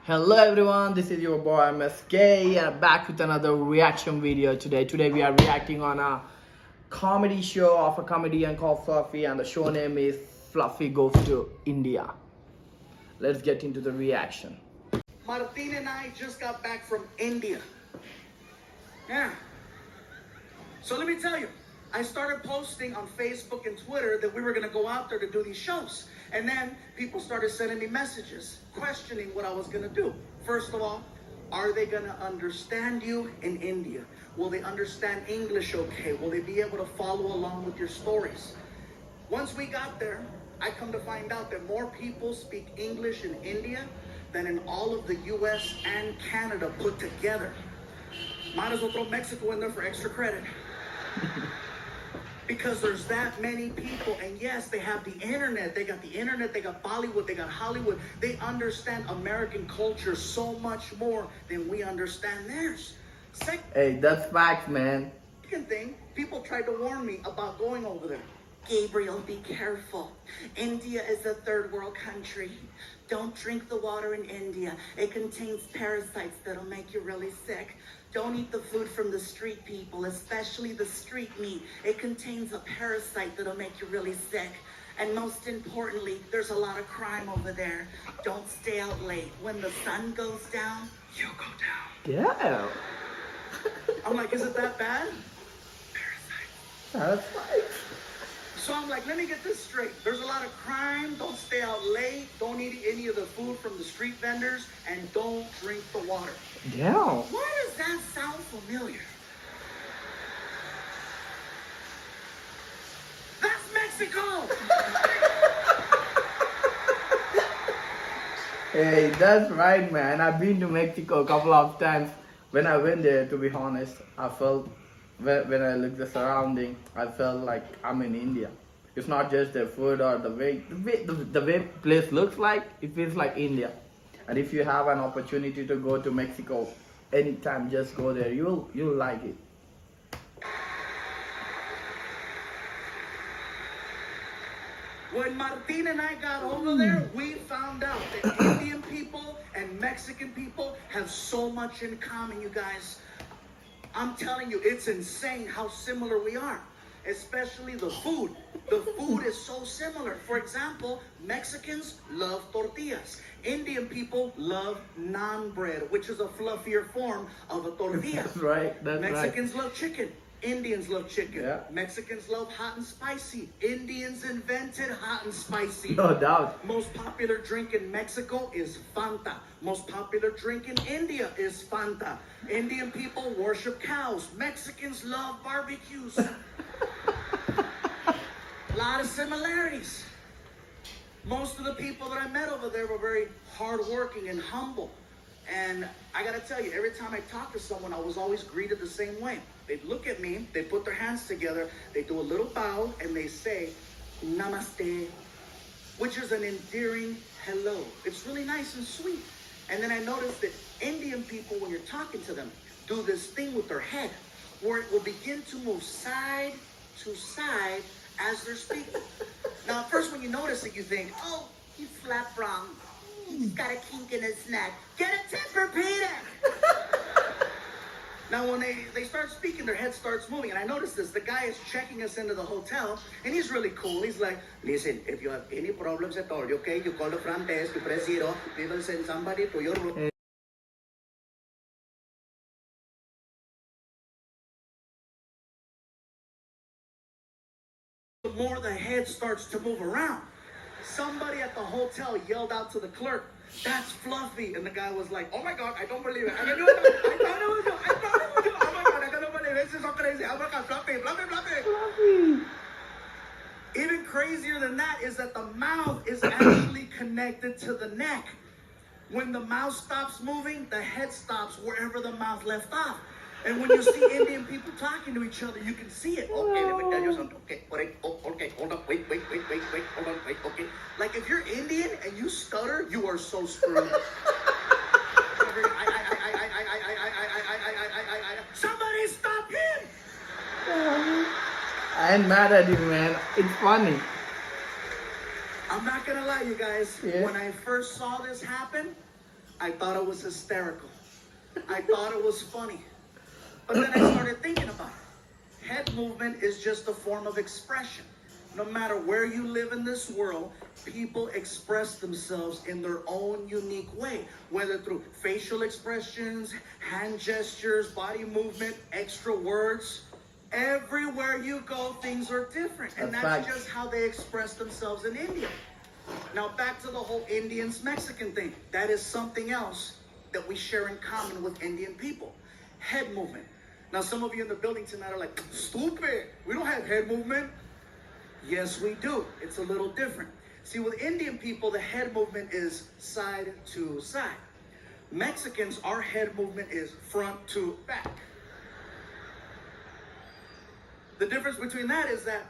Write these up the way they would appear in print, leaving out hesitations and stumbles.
Hello everyone, this is your boy MSK and I'm back with another reaction video today. Today we are reacting on a comedy show of a comedian called Fluffy, and the show name is Fluffy Goes to India. Let's get into the reaction. Martin and I just got back from India. Yeah. So let me tell you, I started posting on Facebook and Twitter that we were going to go out there to do these shows. And then people started sending me messages questioning what I was going to do. First of all, are they going to understand you in India? Will they understand English okay? Will they be able to follow along with your stories? Once we got there, I come to find out that more people speak English in India than in all of the US and Canada put together. Might as well throw Mexico in there for extra credit. Because there's that many people, and yes, they have the internet. They got the internet, they got Bollywood, they got Hollywood. They understand American culture so much more than we understand theirs. Hey, that's facts, man. Second thing, people tried to warn me about going over there. Gabriel, be careful. India is a third world country. Don't drink the water in India. It contains parasites that'll make you really sick. Don't eat the food from the street people, especially the street meat. It contains a parasite that'll make you really sick. And most importantly, there's a lot of crime over there. Don't stay out late. When the sun goes down, you go down. Yeah. I'm like, is it that bad? That's right. So I'm like, let me get this straight. There's a lot of crime. Don't stay out late. Don't eat any of the food from the street vendors. And don't drink the water. Yeah. Why does that sound familiar? That's Mexico! Hey, that's right, man. I've been to Mexico a couple of times. When I went there, to be honest, I felt, when I looked at the surrounding, I felt like I'm in India. It's not just the food or the way place looks like, it feels like India. And if you have an opportunity to go to Mexico anytime, just go there. You'll like it. When Martin and I got over there, we found out that Indian people and Mexican people have so much in common, you guys. I'm telling you, it's insane how similar we are, especially the food. The food is so similar. For example, Mexicans love tortillas. Indian people love naan bread, which is a fluffier form of a tortilla. That's right. That's Mexicans love chicken. Indians love chicken. Yeah. Mexicans love hot and spicy. Indians invented hot and spicy. No doubt. Most popular drink in Mexico is Fanta. Most popular drink in India is Fanta. Indian people worship cows. Mexicans love barbecues. A lot of similarities. Most of the people that I met over there were very hardworking and humble. And I gotta tell you, every time I talk to someone, I was always greeted the same way. They'd look at me, they put their hands together, they do a little bow, and they say, Namaste, which is an endearing hello. It's really nice and sweet. And then I noticed that Indian people, when you're talking to them, do this thing with their head, where it will begin to move side to side as they're speaking. Now, at first when you notice it, you think, oh, he's flat wrong. He's got a kink in his neck. Get a Tempur-Pedic! Now, when they start speaking, their head starts moving. And I noticed this. The guy is checking us into the hotel, and he's really cool. He's like, listen, if you have any problems at all, okay, you call the front desk, you press 0, we will send somebody to your room. The more the head starts to move around. Somebody at the hotel yelled out to the clerk, that's Fluffy. And the guy was like, oh my God, I don't believe it. I thought it was you. Oh my God, I cannot believe it. This is so crazy. Oh my God, Fluffy. Fluffy. Even crazier than that is that the mouth is actually connected to the neck. When the mouth stops moving, the head stops wherever the mouth left off. And when you see Indian people talking to each other, you can see it. Okay, let me tell you something. Okay, okay, hold up, wait, hold on, wait, okay. Like if you're Indian and you stutter, you are so screwed. Somebody stop him! I ain't mad at you, man. It's funny. I'm not gonna lie, you guys. Yeah. When I first saw this happen, I thought it was hysterical. I thought it was funny. But then I started thinking about it. Head movement is just a form of expression. No matter where you live in this world, people express themselves in their own unique way, whether through facial expressions, hand gestures, body movement, extra words. Everywhere you go, things are different. And that's just how they express themselves in India. Now back to the whole Indians-Mexican thing. That is something else that we share in common with Indian people. Head movement. Now some of you in the building tonight are like, stupid, we don't have head movement. Yes, we do. It's a little different. See, with Indian people, the head movement is side to side. Mexicans, our head movement is front to back. The difference between that is that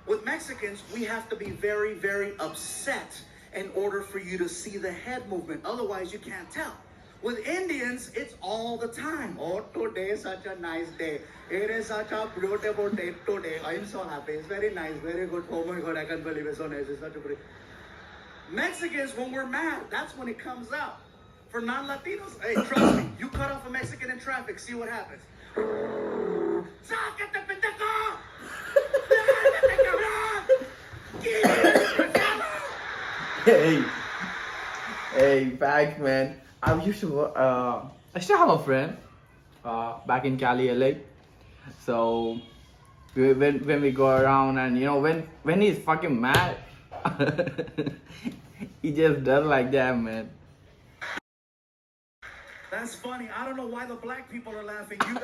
with Mexicans, we have to be very, very upset in order for you to see the head movement. Otherwise, you can't tell. With Indians, it's all the time. Oh, today is such a nice day. It is such a beautiful day today. I'm so happy. It's very nice, very good. Oh my God, I can't believe it's so nice. It's such a pretty. Mexicans, when we're mad, that's when it comes out. For non-Latinos, hey, trust me, you cut off a Mexican in traffic, see what happens. ¡Sácate, pendejo! Hey, facts, man. I still have a friend back in Cali, LA. So when we go around, and when he's fucking mad, he just does like that, man. That's funny. I don't know why the black people are laughing. You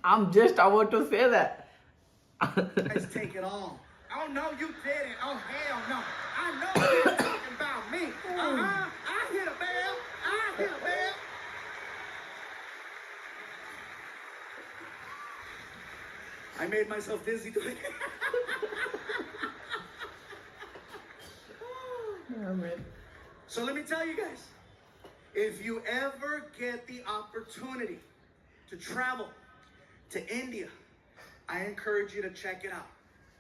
I'm just about to say that. guys take it all. Oh no, you didn't. Oh hell no. I know you're talking about me. I hit a bell. I hit a bell. I made myself dizzy doing it. Yeah, man. So let me tell you guys, if you ever get the opportunity to travel to India, I encourage you to check it out.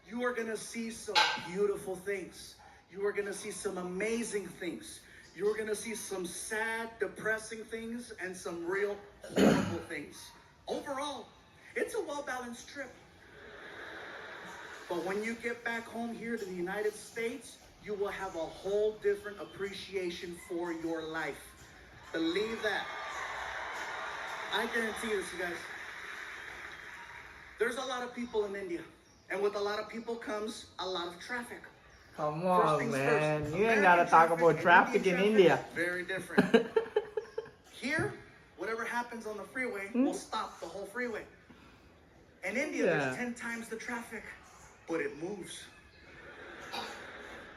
You are going to see some beautiful things. You are going to see some amazing things. You are going to see some sad, depressing things and some real horrible things. Overall, it's a well-balanced trip. But when you get back home here to the United States, you will have a whole different appreciation for your life. Believe that. I guarantee this, you guys. There's a lot of people in India. And with a lot of people comes a lot of traffic. Come on, man. You ain't gotta talk about traffic in India. Very different. Here, whatever happens on the freeway will stop the whole freeway. In India, there's 10 times the traffic, but it moves.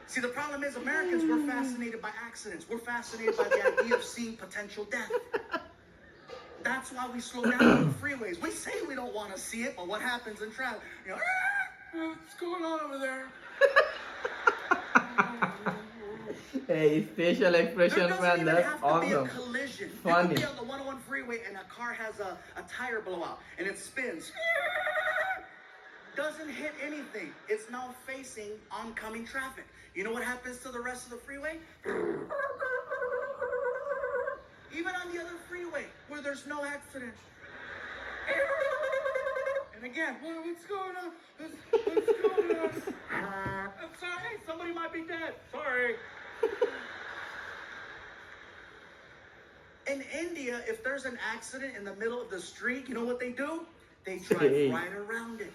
See, the problem is Americans, we're fascinated by accidents. We're fascinated by the idea of seeing potential death. That's why we slow down on the freeways. We say we don't want to see it, but what happens in traffic? You know, what's going on over there? Hey, facial expression, man, that's awesome. There doesn't even have to be a collision. Funny. You could be on the 101 freeway and a car has a tire blowout and it spins. Doesn't hit anything. It's now facing oncoming traffic. You know what happens to the rest of the freeway? Even on the other freeway where there's no accident. And again, what's going on? What's going on? I'm sorry, somebody might be dead. Sorry. In India, if there's an accident in the middle of the street, you know what they do? They drive right around it.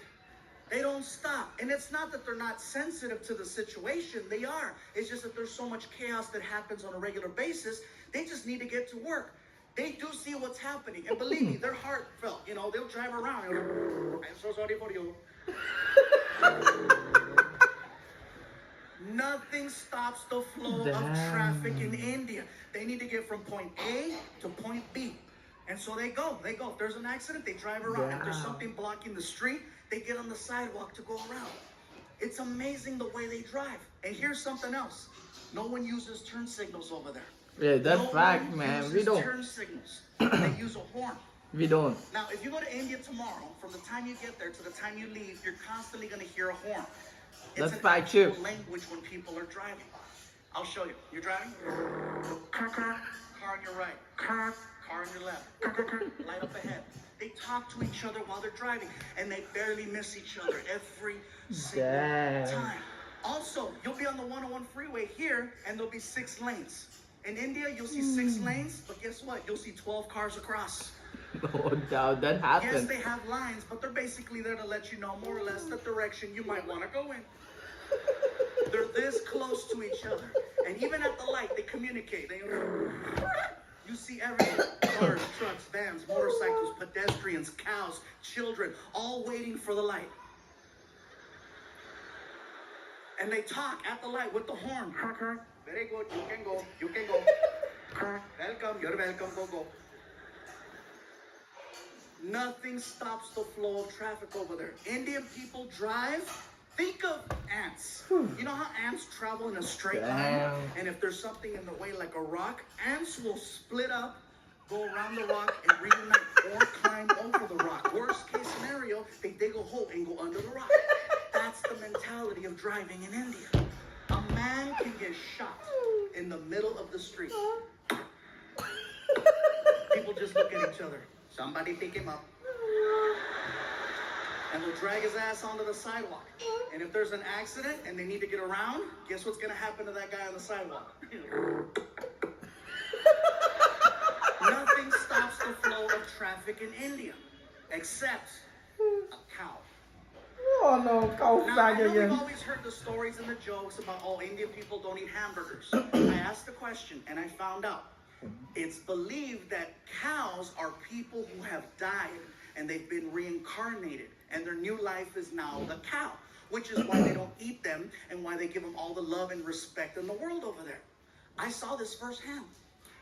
They don't stop. And it's not that they're not sensitive to the situation. They are. It's just that there's so much chaos that happens on a regular basis. They just need to get to work. They do see what's happening. And believe me, they're heartfelt. You know, they'll drive around. I'm so sorry for you. Nothing stops the flow of traffic in India. They need to get from point A to point B. And so they go. If there's an accident, they drive around. If there's something blocking the street, they get on the sidewalk to go around. It's amazing the way they drive. And here's something else. No one uses turn signals over there. Yeah, that's fact, man. We don't. Turn signals. They use a horn. We don't. Now, if you go to India tomorrow, from the time you get there to the time you leave, you're constantly going to hear a horn. That's fact too. Language when people are driving. I'll show you. You're driving? car on your right, car on your left, light up ahead. They talk to each other while they're driving, and they barely miss each other every single time. Also, you'll be on the 101 freeway here, and there'll be 6 lanes. In India, you'll see 6 lanes, but guess what? You'll see 12 cars across. No doubt that happens. Yes, they have lines, but they're basically there to let you know more or less the direction you might want to go in. They're this close to each other. And even at the light, they communicate. You see everything. Cars, trucks, vans, motorcycles, pedestrians, cows, children, all waiting for the light. And they talk at the light with the horn. Very good, you can go, you can go. Welcome, you're welcome, go, go. Nothing stops the flow of traffic over there. Indian people drive. Think of ants. You know how ants travel in a straight line? And if there's something in the way like a rock, ants will split up, go around the rock and reunite or climb over the rock. Worst case scenario, they dig a hole and go under the rock. That's the mentality of driving in India. A man can get shot in the middle of the street. People just look at each other. Somebody pick him up. And they'll drag his ass onto the sidewalk. And if there's an accident and they need to get around, guess what's gonna happen to that guy on the sidewalk? Nothing stops the flow of traffic in India, except a cow. Oh no, cow Now, I know we've always heard the stories and the jokes about, oh, Indian people don't eat hamburgers. I asked the question and I found out. It's believed that cows are people who have died and they've been reincarnated and their new life is now the cow, which is why they don't eat them and why they give them all the love and respect in the world over there. I saw this firsthand.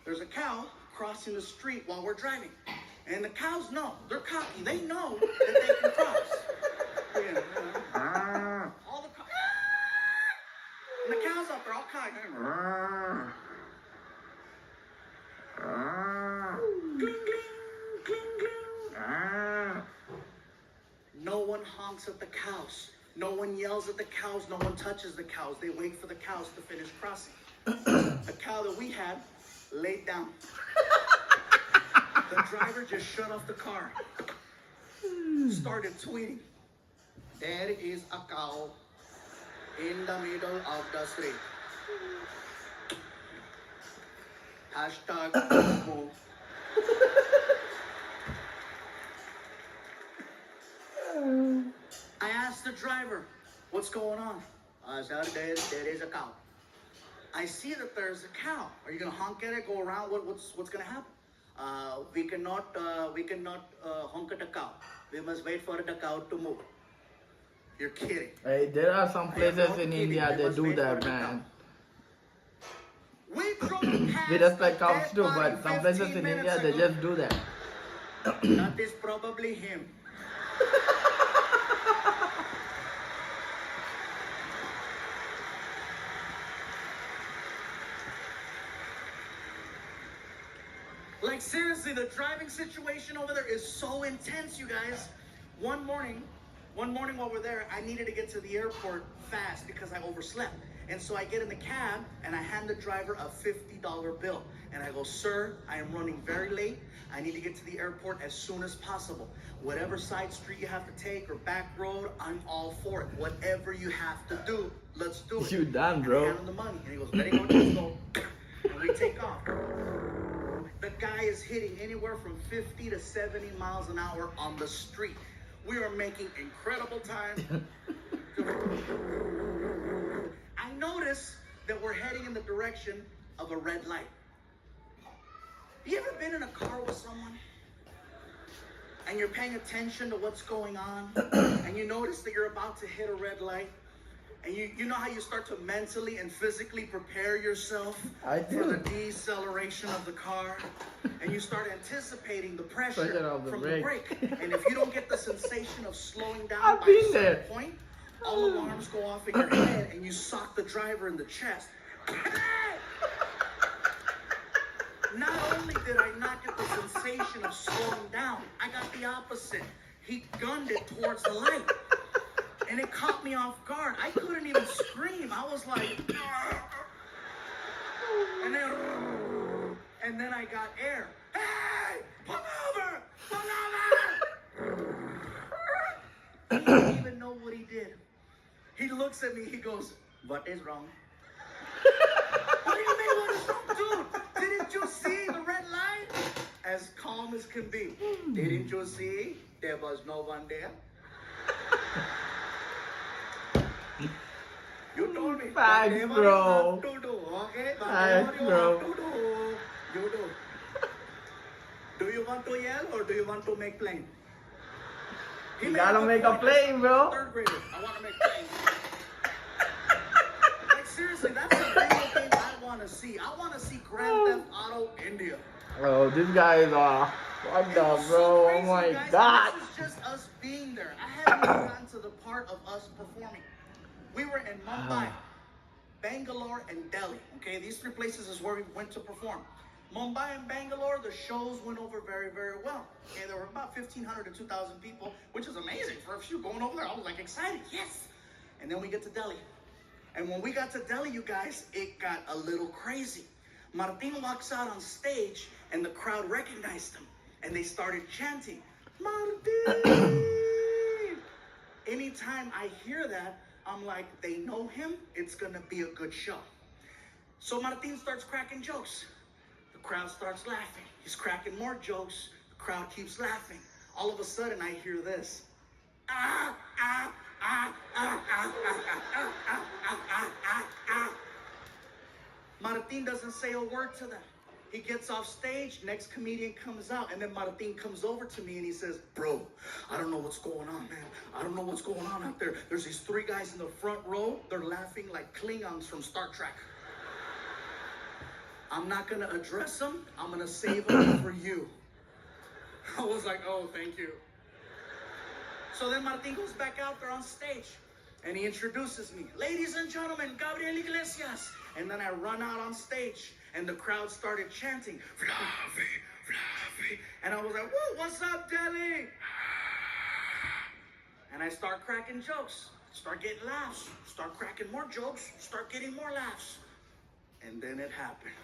There's a cow crossing the street while we're driving. And the cows know, they're cocky, they know that they can cross. All the cows. And the cows out there all cocky. Gling, gling, gling, gling. No one honks at the cows. No one yells at the cows. No one touches the cows. They wait for the cows to finish crossing. The cow that we had laid down. The driver just shut off the car. Started tweeting. There is a cow in the middle of the street. Hashtag move. I asked the driver, what's going on? I said, there is a cow. I see that there's a cow. Are you gonna honk at it, go around? What's gonna happen? We cannot honk at a cow. We must wait for the cow to move. You're kidding. Hey, there are some places in India that do that, man. We respect cows too, but some places in India they just do that. That is probably him. Like seriously, the driving situation over there is so intense, you guys. One morning while we're there, I needed to get to the airport fast because I overslept. And so I get in the cab and I hand the driver a $50 bill. And I go, sir, I am running very late. I need to get to the airport as soon as possible. Whatever side street you have to take or back road, I'm all for it. Whatever you have to do, let's do it. You done, bro. And I hand him the money. And he goes, very good, let's go. And we take off. The guy is hitting anywhere from 50 to 70 miles an hour on the street. We are making incredible time. I notice that we're heading in the direction of a red light. You ever been in a car with someone and you're paying attention to what's going on and you notice that you're about to hit a red light? And you know how you start to mentally and physically prepare yourself for the deceleration of the car? And you start anticipating the pressure from the brake. And if you don't get the sensation of slowing down by a certain point, all alarms go off in your head and you sock the driver in the chest. Not only did I not get the sensation of slowing down, I got the opposite. He gunned it towards the light. And it caught me off guard. I couldn't even scream. I was like, and then I got air. Hey, pull over! Pull over! He didn't even know what he did. He looks at me, he goes, what is wrong? What do you mean what is wrong, dude? Didn't you see the red light? As calm as can be. Didn't you see there was no one there? You told me. Facts, whatever bro. you have to do, okay? Whatever Facts, you bro. have to do, you do. Do you want to yell or do you want to make plain? He You made gotta good make a point. plane, bro. Third grader. I want to make plain. Like seriously, that's the video game I want to see. I want to see Grand Theft Auto India. Oh, this guy is fucked It up, was bro. so Oh crazy, my guys. god. This is just us being there. I haven't even gotten to the part of us performing. We were in Mumbai, Bangalore, and Delhi. Okay, these three places is where we went to perform. Mumbai and Bangalore, the shows went over very, very well. Okay, there were about 1,500 to 2,000 people, which is amazing for a few going over there. I was like excited, yes. And then we get to Delhi. And when we got to Delhi, you guys, it got a little crazy. Martin walks out on stage, and the crowd recognized him. And they started chanting, Martin! Anytime I hear that, I'm like, they know him, it's gonna be a good show. So Martin starts cracking jokes. The crowd starts laughing. He's cracking more jokes. The crowd keeps laughing. All of a sudden, I hear this. Ah, ah, ah, ah, ah, ah, ah, ah, ah, ah. Martin doesn't say a word to them. He gets off stage, next comedian comes out, and then Martin comes over to me and he says, bro, I don't know what's going on, man. I don't know what's going on out there. There's these three guys in the front row. They're laughing like Klingons from Star Trek. I'm not gonna address them. I'm gonna save them for you. I was like, oh, thank you. So then Martin goes back out there on stage and he introduces me. Ladies and gentlemen, Gabriel Iglesias. And then I run out on stage and the crowd started chanting, Fluffy, Fluffy. And I was like, woo, what's up, Delhi? And I start cracking jokes, start getting laughs, start cracking more jokes, start getting more laughs. And then it happened.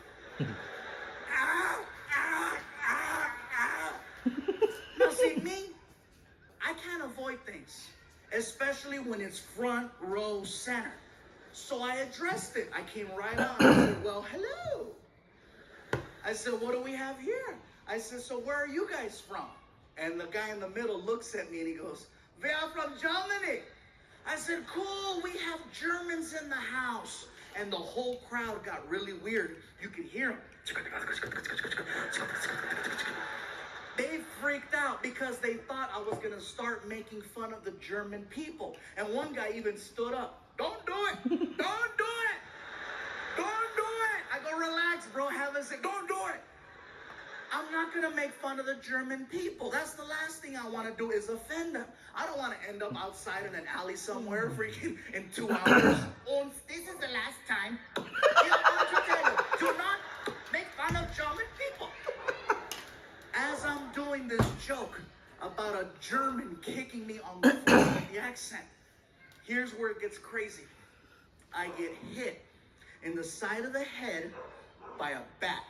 Ah, ah, ah, ah. Now see, me, I can't avoid things, especially when it's front row center. So I addressed it. I came right out and I said, well, hello. I said, what do we have here? I said, so where are you guys from? And the guy in the middle looks at me and he goes, we are from Germany. I said, cool, we have Germans in the house. And the whole crowd got really weird. You could hear them. They freaked out because they thought I was gonna start making fun of the German people. And one guy even stood up. Don't do it! Don't do it! Don't do it! I go, relax, bro, have a seat. Don't do it! I'm not gonna make fun of the German people. That's the last thing I wanna do is offend them. I don't wanna end up outside in an alley somewhere freaking in 2 hours. And this is the last time. Do not make fun of German people. As I'm doing this joke about a German kicking me on the floor with the accent, here's where it gets crazy. I get hit in the side of the head by a bat.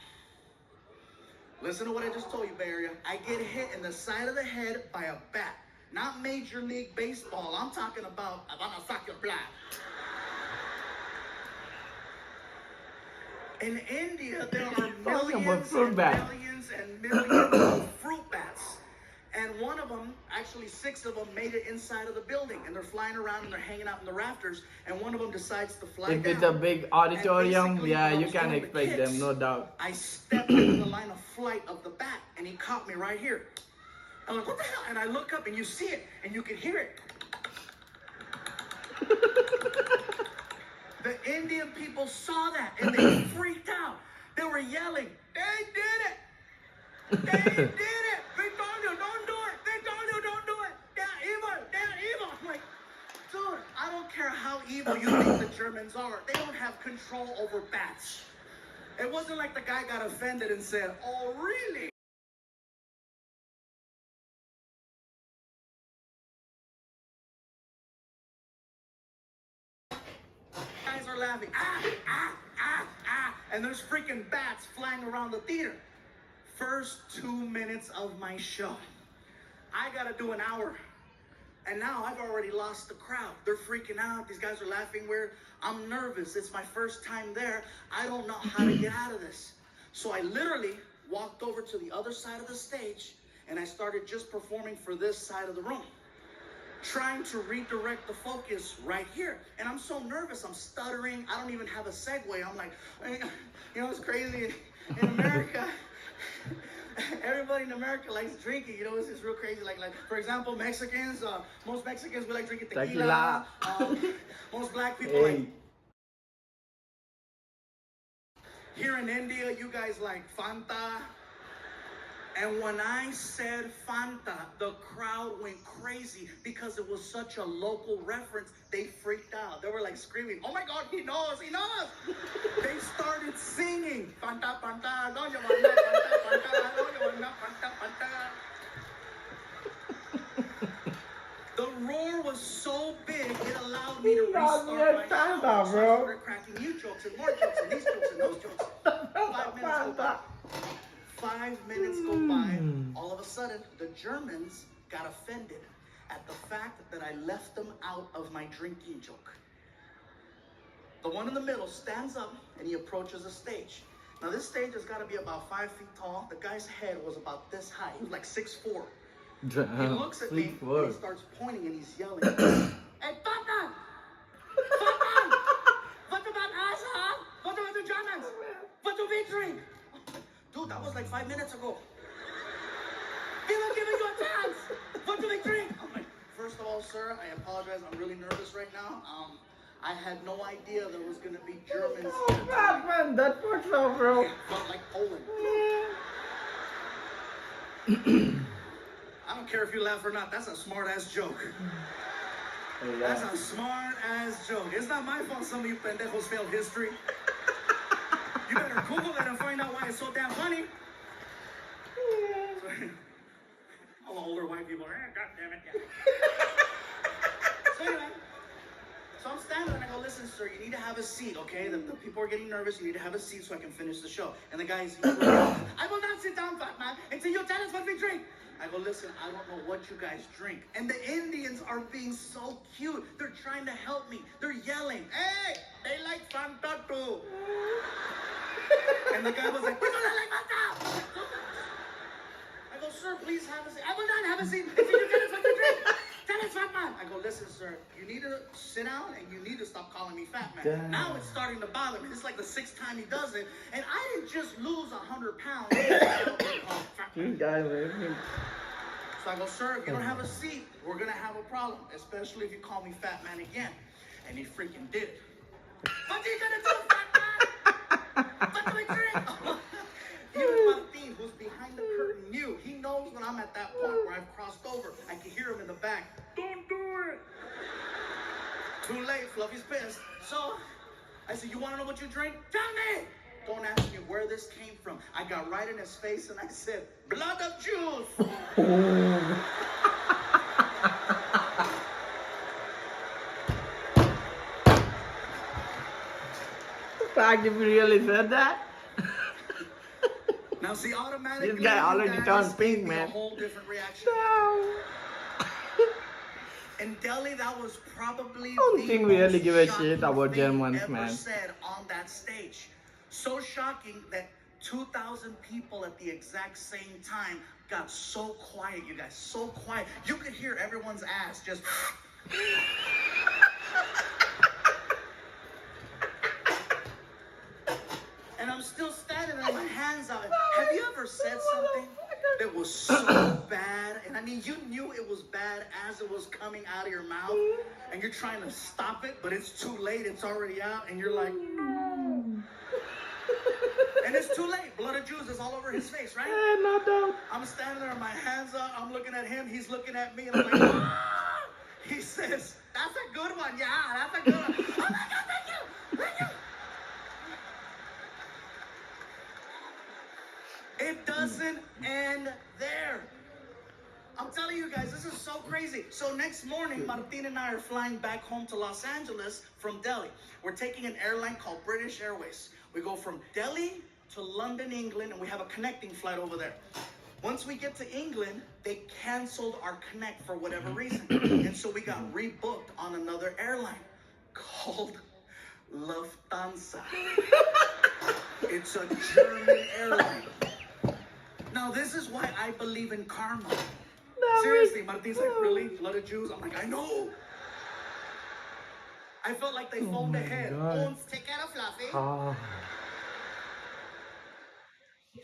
Listen to what I just told you, Bay Area. I get hit in the side of the head by a bat. Not Major League Baseball. I'm talking about, I'm gonna suck your blood. In India, there are millions and millions and millions of fruit bats. And one of them, actually 6 of them, made it inside of the building. And they're flying around and they're hanging out in the rafters. And one of them decides to fly If down. it's a big auditorium, And yeah, basically, you can when I was expect doing the them, no doubt. I stepped into the line of flight of the bat, and he caught me right here. I'm like, what the hell? And I look up, and you see it, and you can hear it. The Indian people saw that, and they freaked out. They were yelling, they did it! They did it! We told you, don't do it! They told you, don't do it! They're evil! They're evil! I'm like, dude, I don't care how evil you think the Germans are. They don't have control over bats. It wasn't like the guy got offended and said, oh, really? Guys are laughing. Ah, ah, and there's freaking bats flying around the theater. First 2 minutes of my show. I gotta do an hour. And now I've already lost the crowd. They're freaking out. These guys are laughing weird. I'm nervous. It's my first time there. I don't know how to get out of this. So I literally walked over to the other side of the stage and I started just performing for this side of the room, trying to redirect the focus right here. And I'm so nervous. I'm stuttering. I don't even have a segue. I'm like, you know, it's crazy in America. Everybody in America likes drinking, you know, it's real crazy. Like for example, Mexicans, most Mexicans, we like drinking tequila. Most black people like. Here in India, you guys like Fanta. And when I said Fanta, the crowd went crazy because it was such a local reference. They freaked out. They were like screaming, "Oh my God, he knows, he knows!" They started singing, "Fanta, Fanta, no, you want that, Fanta, Fanta, no, you want that, Fanta, Fanta." The roar was so big, it allowed me to restart my show. So I started cracking new jokes and more jokes and these jokes and those jokes. 5 minutes go by. 5 minutes go by. All of a sudden, the Germans got offended at the fact that I left them out of my drinking joke. The one in the middle stands up and he approaches the stage. Now this stage has got to be about 5 feet tall. The guy's head was about this high. He was like 6'4". He looks at me and he starts pointing and he's yelling, "Hey, Batman! Batman! What about us, huh? What about the Germans? What do we drink?" Dude, that was like 5 minutes ago. They were giving you a chance. What do we drink? I'm like, first of all, sir, I apologize. I'm really nervous right now. I had no idea there was gonna be Germans. Oh, man, that works out, bro. But like Poland. I don't care if you laugh or not. That's a smart ass joke. Yeah. That's a smart ass joke. It's not my fault some of you pendejos failed history. You better Google that and find out why it's so damn funny. All the older white people are, God damn it. Yeah. So anyway, so I'm standing and I go, "Listen, sir, you need to have a seat, okay? The people are getting nervous. You need to have a seat so I can finish the show." And the guy's, "I will not sit down, fat man, until you tell us what we drink." I go, "Listen, I don't know what you guys drink." And the Indians are being so cute. They're trying to help me. They're yelling, "Hey, they like Fanta too." And the guy was like, "We don't like Fanta." I go, "Sir, please have a seat." "I will not have a seat until you tell us what you drink. Tell us, fat man." I go, "Listen, sir, you need to sit down and you need to stop calling me fat man." Damn. Now it's starting to bother me. It's like the 6th time he does it. And I didn't just lose 100 pounds. This guy, man. So I go, "Sir, if you don't have a seat, we're going to have a problem, especially if you call me fat man again." And he freaking did it. "What are you going to do, fat man? What do we drink?" Even Martin, who's behind the curtain, knew. He knows when I'm at that point where I've crossed over. I can hear him in the back. "Don't do it." Too late, Fluffy's pissed. So I said, "You want to know what you drink? Tell me." Don't ask me where this came from. I got right in his face and I said, "Blood of juice." The fact if you really said that. Now see, automatically, This guy already turned pink, gave me man. a whole different reaction. No. In Delhi, that was probably I don't the think we really most give a shocking shit about thing Germans, ever man. said on that stage. So shocking that 2,000 people at the exact same time got so quiet, you guys, so quiet. You could hear everyone's ass just. And I'm still standing there with my hands out. Have you ever said something that was so bad? And I mean, you knew it was bad as it was coming out of your mouth. And you're trying to stop it, but it's too late. It's already out. And you're like, no. And it's too late. Blood of juice is all over his face, right? Yeah, no doubt. I'm standing there with my hands up. I'm looking at him. He's looking at me. And I'm like, ah! He says, "That's a good one. Yeah, that's a good one." Oh my God, thank you. Thank you. It doesn't end there. I'm telling you guys, this is so crazy. So next morning, Martin and I are flying back home to Los Angeles from Delhi. We're taking an airline called British Airways. We go from Delhi to London, England, and we have a connecting flight over there. Once we get to England, they canceled our connect for whatever reason. And so we got rebooked on another airline called Lufthansa. It's a German airline. Now, this is why I believe in karma. Seriously, Martin's like, really? Blood of Jews? I'm like, I know. I felt like they phoned ahead. Take care of Fluffy.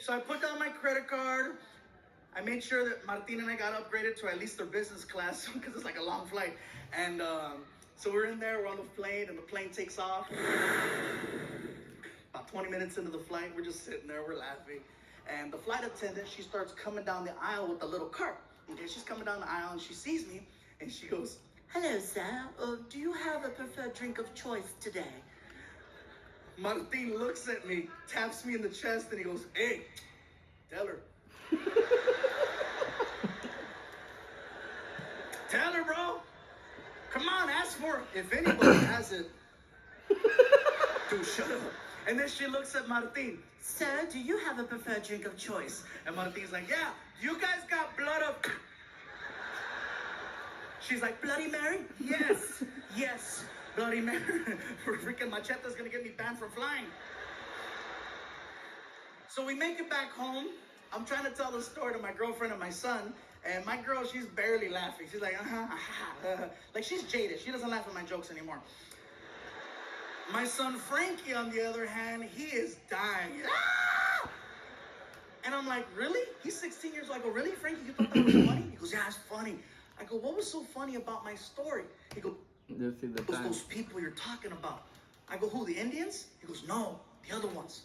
So I put down my credit card. I made sure that Martin and I got upgraded to at least their business class because it's like a long flight. And so we're in there, we're on the plane, and the plane takes off. About 20 minutes into the flight, we're just sitting there, we're laughing. And the flight attendant, she starts coming down the aisle with the little cart. Okay, she's coming down the aisle and she sees me and she goes, "Hello, sir. Do you have a preferred drink of choice today?" Martin looks at me, taps me in the chest, and he goes, "Hey, tell her." Tell her, bro. Come on, ask for it. If anybody has it, dude, shut up. And then she looks at Martin. "Sir, do you have a preferred drink of choice?" And Martin's like, "Yeah, you guys got blood of..." She's like, "Bloody Mary?" "Yes, yes, Bloody Mary." Freaking Machete's gonna get me banned from flying. So we make it back home. I'm trying to tell the story to my girlfriend and my son. And my girl, she's barely laughing. She's like, like she's jaded. She doesn't laugh at my jokes anymore. My son Frankie, on the other hand, he is dying. Ah! And I'm like, "Really?" He's 16 years old. I go, "Really, Frankie? You thought that was funny?" He goes, "Yeah, it's funny." I go, "What was so funny about my story?" He goes, "Those people you're talking about." I go, "Who, the Indians?" He goes, "No, the other ones."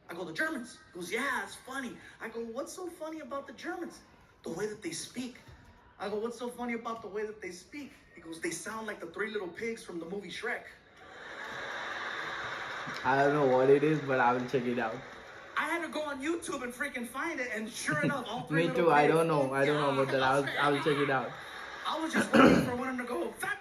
I go, "The Germans?" He goes, "Yeah, it's funny." I go, "What's so funny about the Germans?" "The way that they speak." I go, "What's so funny about the way that they speak?" He goes, "They sound like the three little pigs from the movie Shrek." I don't know what it is, but I will check it out. I had to go on YouTube and freaking find it, and sure enough, all three Me little too. pigs. I don't know about that. I will check it out. I was just waiting for one of them to go, "Fat